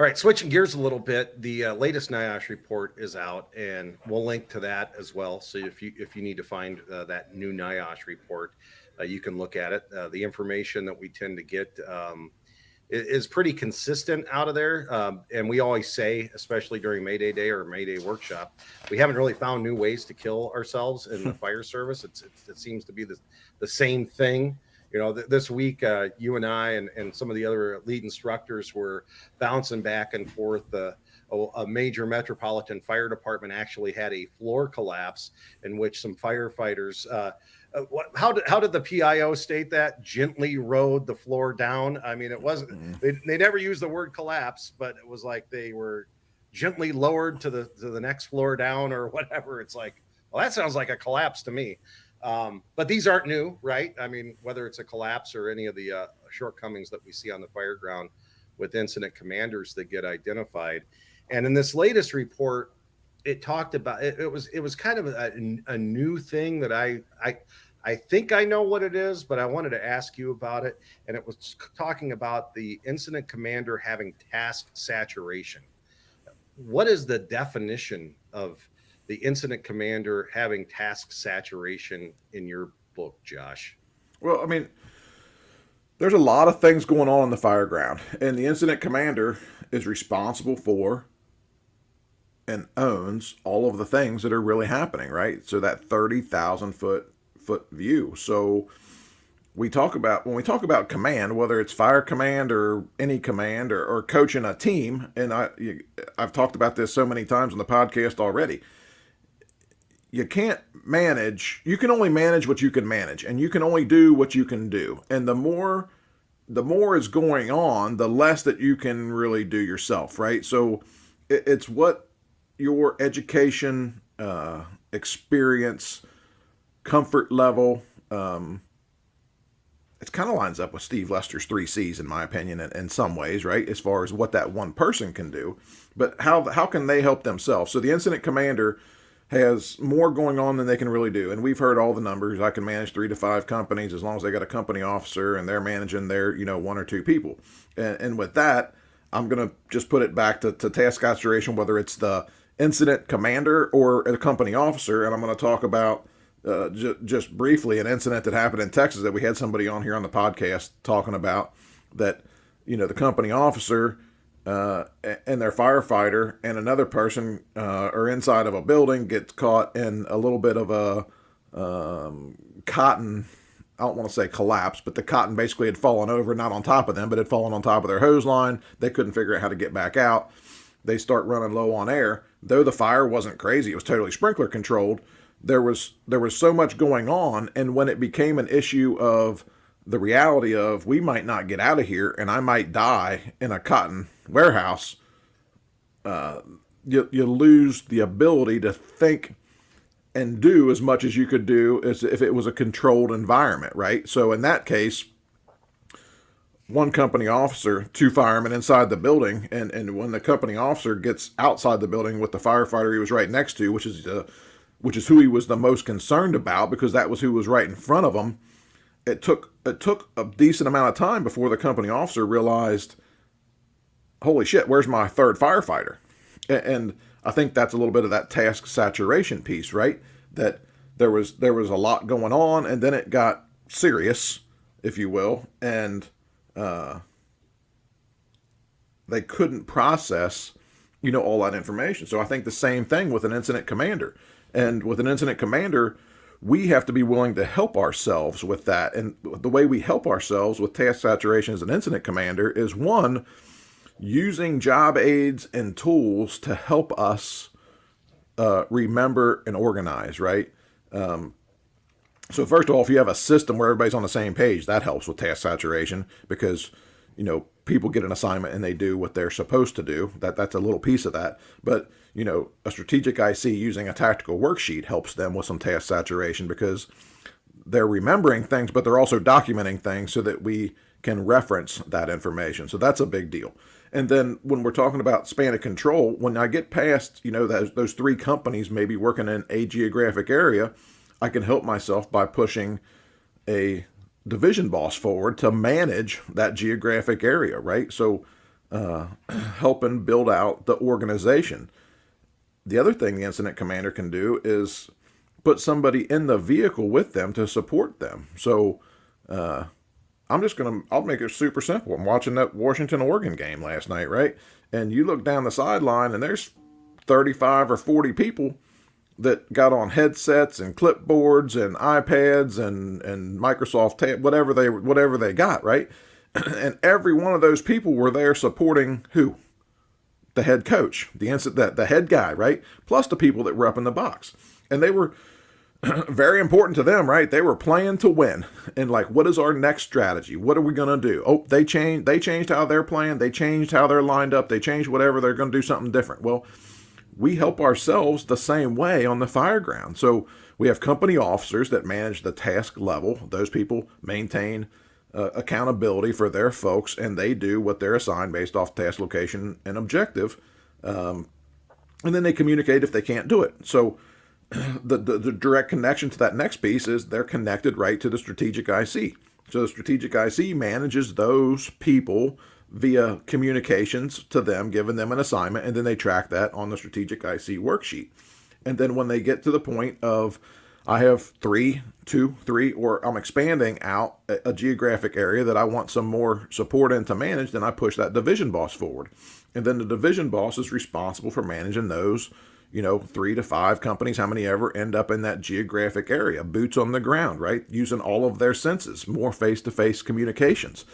All right, switching gears a little bit, the latest NIOSH report is out, and we'll link to that as well. So if you need to find that new NIOSH report, you can look at it. The information that we tend to get is pretty consistent out of there, and we always say, especially during Mayday Day or Mayday workshop, we haven't really found new ways to kill ourselves in the fire service. It seems to be the same thing. This week, you and I and some of the other lead instructors were bouncing back and forth. A major metropolitan fire department actually had a floor collapse in which some firefighters. How did the PIO state that? Gently rode the floor down. I mean, it wasn't. They never used the word collapse, but it was like they were gently lowered to the next floor down or whatever. It's like, well, that sounds like a collapse to me. But these aren't new, right? I mean, whether it's a collapse or any of the shortcomings that we see on the fire ground with incident commanders that get identified. And in this latest report, it talked about it was kind of a new thing that I think I know what it is, but I wanted to ask you about it. And it was talking about the incident commander having task saturation. What is the definition of the incident commander having task saturation in your book, Josh? Well, I mean, there's a lot of things going on the fire ground, and the incident commander is responsible for and owns all of the things that are really happening, right? So that 30,000 foot view. So when we talk about command, whether it's fire command or any command or coaching a team, and I've talked about this so many times on the podcast already. You can't manage. You can only manage what you can manage, and you can only do what you can do. And the more is going on, the less that you can really do yourself, right? So it's what your education, experience, comfort level. It kind of lines up with Steve Lester's 3 C's, in my opinion, in some ways, right? As far as what that one person can do, but how can they help themselves? So the incident commander has more going on than they can really do. And we've heard all the numbers. I can manage 3 to 5 companies as long as they got a company officer and they're managing their, 1 or 2 people. And with that, I'm going to just put it back to task saturation, whether it's the incident commander or a company officer. And I'm going to talk about just briefly an incident that happened in Texas that we had somebody on here on the podcast talking about that, the company officer and their firefighter and another person are inside of a building, gets caught in a little bit of a cotton, I don't want to say collapse, but the cotton basically had fallen over, not on top of them, but had fallen on top of their hose line. They couldn't figure out how to get back out. They start running low on air. Though the fire wasn't crazy, it was totally sprinkler controlled. There was so much going on, and when it became an issue of the reality of we might not get out of here and I might die in a cotton warehouse, you lose the ability to think and do as much as you could do as if it was a controlled environment, right? So in that case, one company officer, 2 firemen inside the building, and when the company officer gets outside the building with the firefighter he was right next to, which is who he was the most concerned about because that was who was right in front of him. It took a decent amount of time before the company officer realized, holy shit, where's my 3rd firefighter? And I think that's a little bit of that task saturation piece, right? That there was a lot going on, and then it got serious, if you will, and they couldn't process, all that information. So I think the same thing with an incident commander. And with an incident commander, we have to be willing to help ourselves with that. And the way we help ourselves with task saturation as an incident commander is, one, using job aids and tools to help us remember and organize, right? So first of all, if you have a system where everybody's on the same page, that helps with task saturation because, people get an assignment and they do what they're supposed to do. That's a little piece of that. But, a strategic IC using a tactical worksheet helps them with some task saturation because they're remembering things, but they're also documenting things so that we can reference that information. So that's a big deal. And then when we're talking about span of control, when I get past, those 3 companies maybe working in a geographic area, I can help myself by pushing a division boss forward to manage that geographic area, right? So helping build out the organization. The other thing the incident commander can do is put somebody in the vehicle with them to support them. So I'll make it super simple. I'm watching that Washington Oregon game last night, right? And you look down the sideline and there's 35 or 40 people that got on headsets and clipboards and iPads and Microsoft whatever they got, right? And every one of those people were there supporting who? The head coach, the head guy, right? Plus the people that were up in the box. And they were very important to them, right? They were playing to win. And like, what is our next strategy? What are we going to do? Oh, they changed how they're playing. They changed how they're lined up. They changed whatever. They're going to do something different. Well, we help ourselves the same way on the fire ground. So we have company officers that manage the task level. Those people maintain accountability for their folks, and they do what they're assigned based off task location and objective. And then they communicate if they can't do it. So the direct connection to that next piece is they're connected right to the strategic IC. So the strategic IC manages those people via communications to them, giving them an assignment, and then they track that on the strategic IC worksheet. And then when they get to the point of, I have 3, 2, 3, or I'm expanding out a geographic area that I want some more support in to manage, then I push that division boss forward. And then the division boss is responsible for managing those, 3 to 5 companies, how many ever end up in that geographic area, boots on the ground, right? Using all of their senses, more face-to-face communications.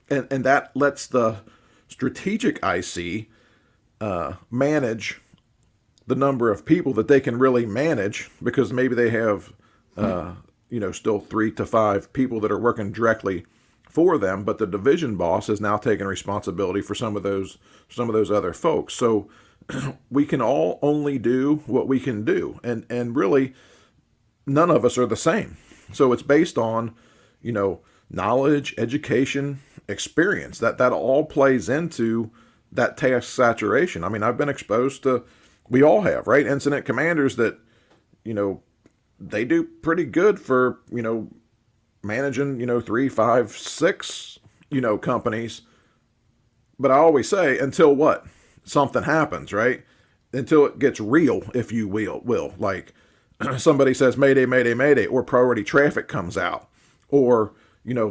And that lets the strategic IC manage the number of people that they can really manage, because maybe they have, still 3 to 5 people that are working directly for them, but the division boss has now taken responsibility for some of those other folks. So we can all only do what we can do, and really none of us are the same. So it's based on, knowledge, education, experience. That all plays into that task saturation. I mean, I've been exposed to, we all have, right? Incident commanders that, they do pretty good for, managing, 3, 5, 6, companies. But I always say, until what? Something happens, right? Until it gets real, if you will. Like somebody says, Mayday, Mayday, Mayday, or priority traffic comes out, or,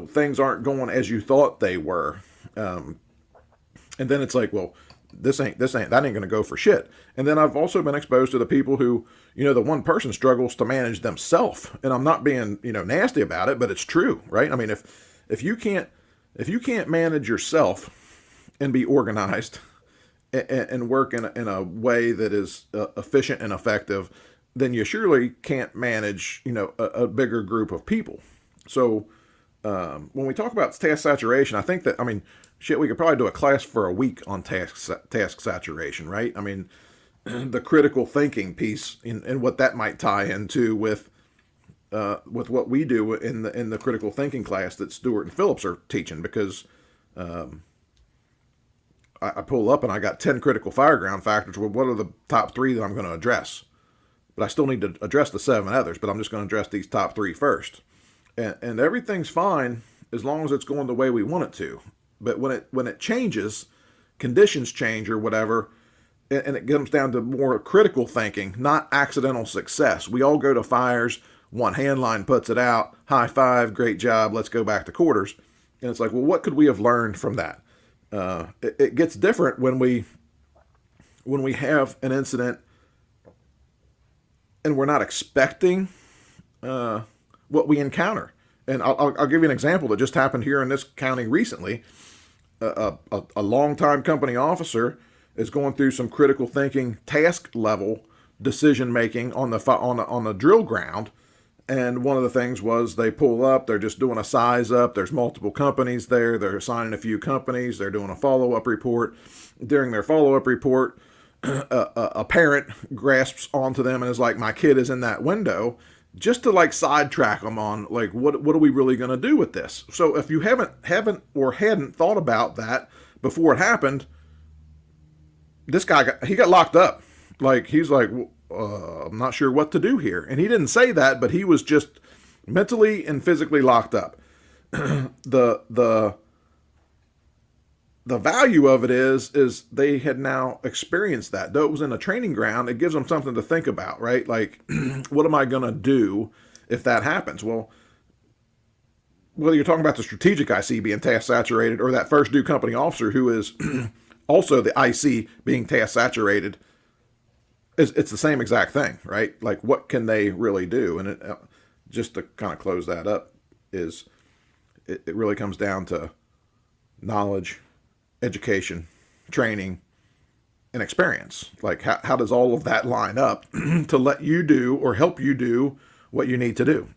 things aren't going as you thought they were. And then it's like, well, that ain't going to go for shit. And then I've also been exposed to the people who, the one person struggles to manage themselves. And I'm not being, nasty about it, but it's true, right? I mean, if you can't manage yourself and be organized and work in a way that is efficient and effective, then you surely can't manage, a bigger group of people. So when we talk about task saturation, I think that, we could probably do a class for a week on task saturation, right? I mean, the critical thinking piece and what that might tie into with what we do in the critical thinking class that Stewart and Phillips are teaching, because I pull up and I got 10 critical fireground factors. Well, what are the top 3 that I'm going to address? But I still need to address the 7 others, but I'm just going to address these top 3 first. And everything's fine as long as it's going the way we want it to. But when it changes, conditions change or whatever, and it comes down to more critical thinking, not accidental success. We all go to fires, one hand line puts it out, high five, great job, let's go back to quarters. And it's like, well, what could we have learned from that? It gets different when we have an incident and we're not expecting what we encounter. And I'll give you an example that just happened here in this county recently. A longtime company officer is going through some critical thinking task level decision making on the drill ground. And one of the things was they pull up, they're just doing a size up. There's multiple companies there. They're assigning a few companies. They're doing a follow-up report. During their follow-up report, a parent grasps onto them and is like, my kid is in that window, just to like sidetrack them on like, what are we really going to do with this? So if you haven't or hadn't thought about that before it happened, this guy got locked up. Like, he's like, I'm not sure what to do here. And he didn't say that, but he was just mentally and physically locked up. The the value of it is they had now experienced that. Though it was in a training ground, it gives them something to think about, right? Like, what am I going to do if that happens? Well, whether you're talking about the strategic IC being task saturated or that first due company officer who is also the IC being task saturated, it's the same exact thing, right? Like, what can they really do? And just to kind of close that up, is it really comes down to knowledge, education, training, and experience. Like, how does all of that line up to let you do or help you do what you need to do?